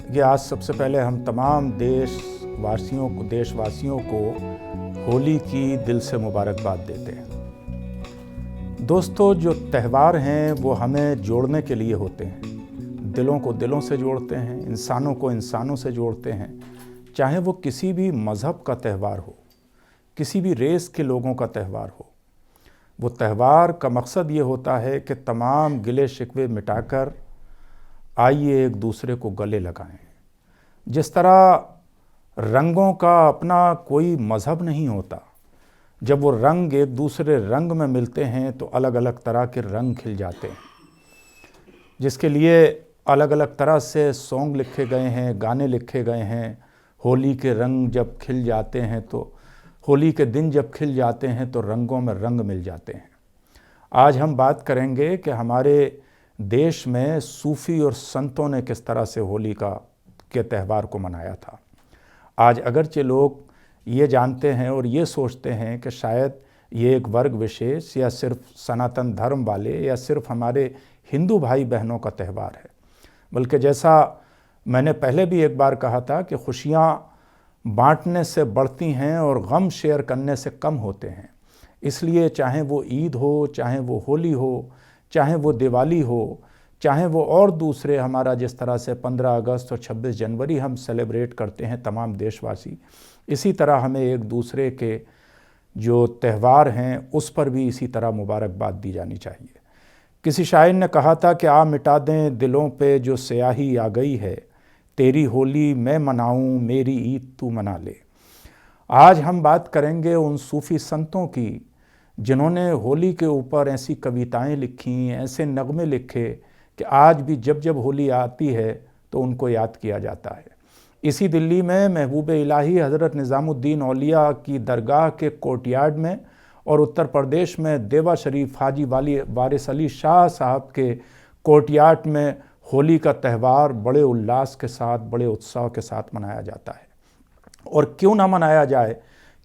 ये आज सबसे पहले हम तमाम देशवासियों को होली की दिल से मुबारकबाद देते हैं। दोस्तों, जो त्यौहार हैं वो हमें जोड़ने के लिए होते हैं, दिलों को दिलों से जोड़ते हैं, इंसानों को इंसानों से जोड़ते हैं। चाहे वो किसी भी मज़हब का त्यौहार हो, किसी भी रेस के लोगों का त्यौहार हो, वो त्यौहार का मकसद ये होता है कि तमाम गिले शिकवे मिटाकर आइए एक दूसरे को गले लगाएं। जिस तरह रंगों का अपना कोई मज़हब नहीं होता, जब वो रंग एक दूसरे रंग में मिलते हैं तो अलग अलग तरह के रंग खिल जाते हैं, जिसके लिए अलग अलग तरह से सॉन्ग लिखे गए हैं, गाने लिखे गए हैं। होली के रंग जब खिल जाते हैं तो होली के दिन जब खिल जाते हैं तो रंगों में रंग मिल जाते हैं। आज हम बात करेंगे कि हमारे देश में सूफ़ी और संतों ने किस तरह से होली के त्यौहार को मनाया था। आज अगरचे लोग ये जानते हैं और ये सोचते हैं कि शायद ये एक वर्ग विशेष या सिर्फ सनातन धर्म वाले या सिर्फ हमारे हिंदू भाई बहनों का त्यौहार है, बल्कि जैसा मैंने पहले भी एक बार कहा था कि खुशियाँ बांटने से बढ़ती हैं और गम शेयर करने से कम होते हैं। इसलिए चाहे वो ईद हो, चाहे वो होली हो, चाहे वो दिवाली हो, चाहे वो और दूसरे हमारा जिस तरह से 15 अगस्त और 26 जनवरी हम सेलिब्रेट करते हैं तमाम देशवासी, इसी तरह हमें एक दूसरे के जो त्यौहार हैं उस पर भी इसी तरह मुबारकबाद दी जानी चाहिए। किसी शायर ने कहा था कि आ मिटा दें दिलों पे जो स्याही आ गई है, तेरी होली मैं मनाऊं मेरी ईद तू मना ले। आज हम बात करेंगे उन सूफ़ी संतों की जिन्होंने होली के ऊपर ऐसी कविताएं लिखी, ऐसे नगमे लिखे कि आज भी जब जब होली आती है तो उनको याद किया जाता है। इसी दिल्ली में महबूब इलाही हज़रत निज़ामुद्दीन औलिया की दरगाह के कोर्टयार्ड में और उत्तर प्रदेश में देवा शरीफ हाजी वारिस अली शाह साहब के कोर्टयार्ड में होली का त्यौहार बड़े उल्लास के साथ, बड़े उत्साह के साथ मनाया जाता है। और क्यों ना मनाया जाए,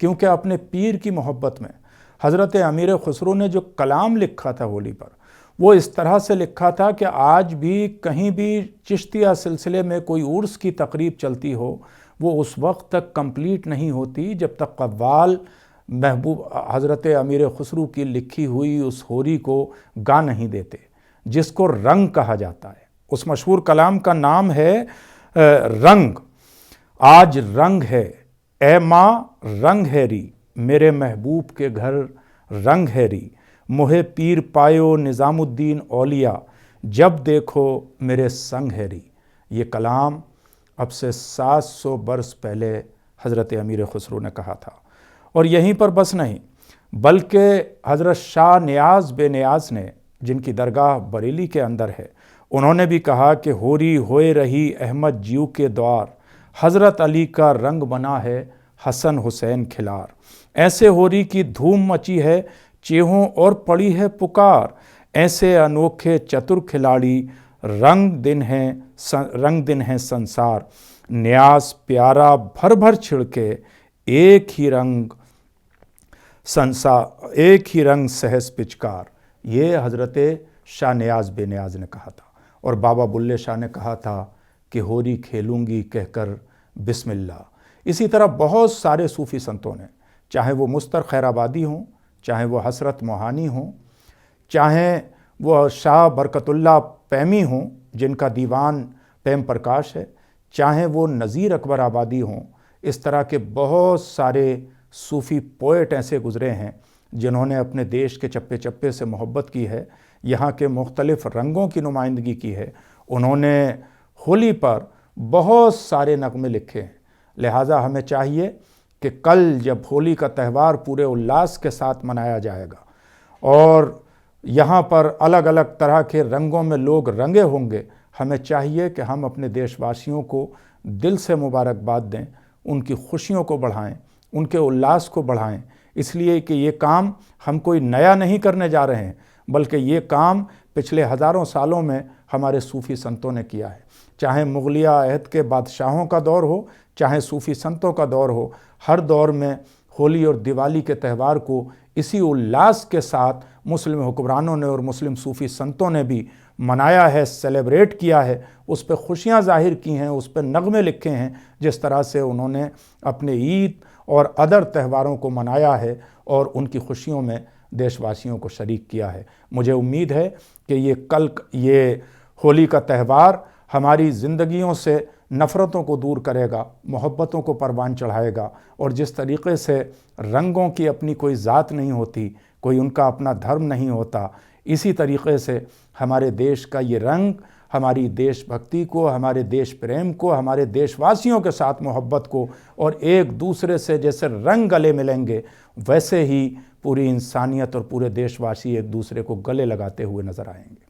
क्योंकि अपने पीर की मोहब्बत में हज़रत अमीर खुसरो ने जो कलाम लिखा था होली पर, वो इस तरह से लिखा था कि आज भी कहीं भी चिश्तिया सिलसिले में कोई उर्स की तकरीब चलती हो, वो उस वक्त तक कंप्लीट नहीं होती जब तक कव्वाल महबूब हज़रत अमीर खुसरो की लिखी हुई उस होली को गा नहीं देते, जिसको रंग कहा जाता है। उस मशहूर कलाम का नाम है रंग। आज रंग है ए माँ रंग हैरी, मेरे महबूब के घर रंग हैरी, मुहे पीर पायो निज़ामुद्दीन औलिया, जब देखो मेरे संग हैरी। ये कलाम अब से 700 बरस पहले हज़रत अमीर खुसरो ने कहा था। और यहीं पर बस नहीं, बल्कि हज़रत शाह नियाज़ बेनियाज़ ने, जिनकी दरगाह बरेली के अंदर है, उन्होंने भी कहा कि होरी होए रही अहमद जीव के द्वार, हज़रत अली का रंग बना है हसन हुसैन खिलार। ऐसे होरी की धूम मची है चेहों और पड़ी है पुकार, ऐसे अनोखे चतुर खिलाड़ी रंग दिन है संसार, न्यास प्यारा भर भर छिड़के एक ही रंग सहस पिचकार। ये हज़रत शाह नियाज़ बेनियाज़ ने कहा था। और बाबा बुल्ले शाह ने कहा था कि होली खेलूंगी कहकर बिस्मिल्लाह। इसी तरह बहुत सारे सूफ़ी संतों ने, चाहे वो मुस्तर खैराबादी हों, चाहे वो हसरत मोहानी हों, चाहे वो शाह बरकतुल्लाह पैमी हों जिनका दीवान प्रेम प्रकाश है, चाहे वो नज़ीर अकबर आबादी हों, इस तरह के बहुत सारे सूफ़ी पोएट ऐसे गुज़रे हैं जिन्होंने अपने देश के चप्पे चप्पे से मोहब्बत की है, यहाँ के मुख्तलिफ़ रंगों की नुमाइंदगी की है। उन्होंने होली पर बहुत सारे नगमे लिखे हैं। लिहाजा हमें चाहिए कि कल जब होली का त्यौहार पूरे उल्लास के साथ मनाया जाएगा और यहाँ पर अलग अलग तरह के रंगों में लोग रंगे होंगे, हमें चाहिए कि हम अपने देशवासियों को दिल से मुबारकबाद दें, उनकी खुशियों को बढ़ाएं, उनके उल्लास को बढ़ाएं। इसलिए कि ये काम हम कोई नया नहीं करने जा रहे हैं, बल्कि ये काम पिछले हज़ारों सालों में हमारे सूफ़ी संतों ने किया है। चाहे मुग़लिया अहद के बादशाहों का दौर हो, चाहे सूफ़ी संतों का दौर हो, हर दौर में होली और दिवाली के त्यौहार को इसी उल्लास के साथ मुस्लिम हुक्मरानों ने और मुस्लिम सूफ़ी संतों ने भी मनाया है, सेलिब्रेट किया है, उस पर खुशियाँ ज़ाहिर की हैं, उस पर नगमे लिखे हैं, जिस तरह से उन्होंने अपने ईद और अदर त्योहारों को मनाया है और उनकी खुशियों में देशवासियों को शरीक किया है। मुझे उम्मीद है कि ये होली का त्यौहार हमारी ज़िंदगियों से नफ़रतों को दूर करेगा, मोहब्बतों को परवान चढ़ाएगा, और जिस तरीक़े से रंगों की अपनी कोई ज़ात नहीं होती, कोई उनका अपना धर्म नहीं होता, इसी तरीक़े से हमारे देश का ये रंग हमारी देशभक्ति को, हमारे देश प्रेम को, हमारे देशवासियों के साथ मोहब्बत को, और एक दूसरे से जैसे रंग गले मिलेंगे वैसे ही पूरी इंसानियत और पूरे देशवासी एक दूसरे को गले लगाते हुए नज़र आएंगे।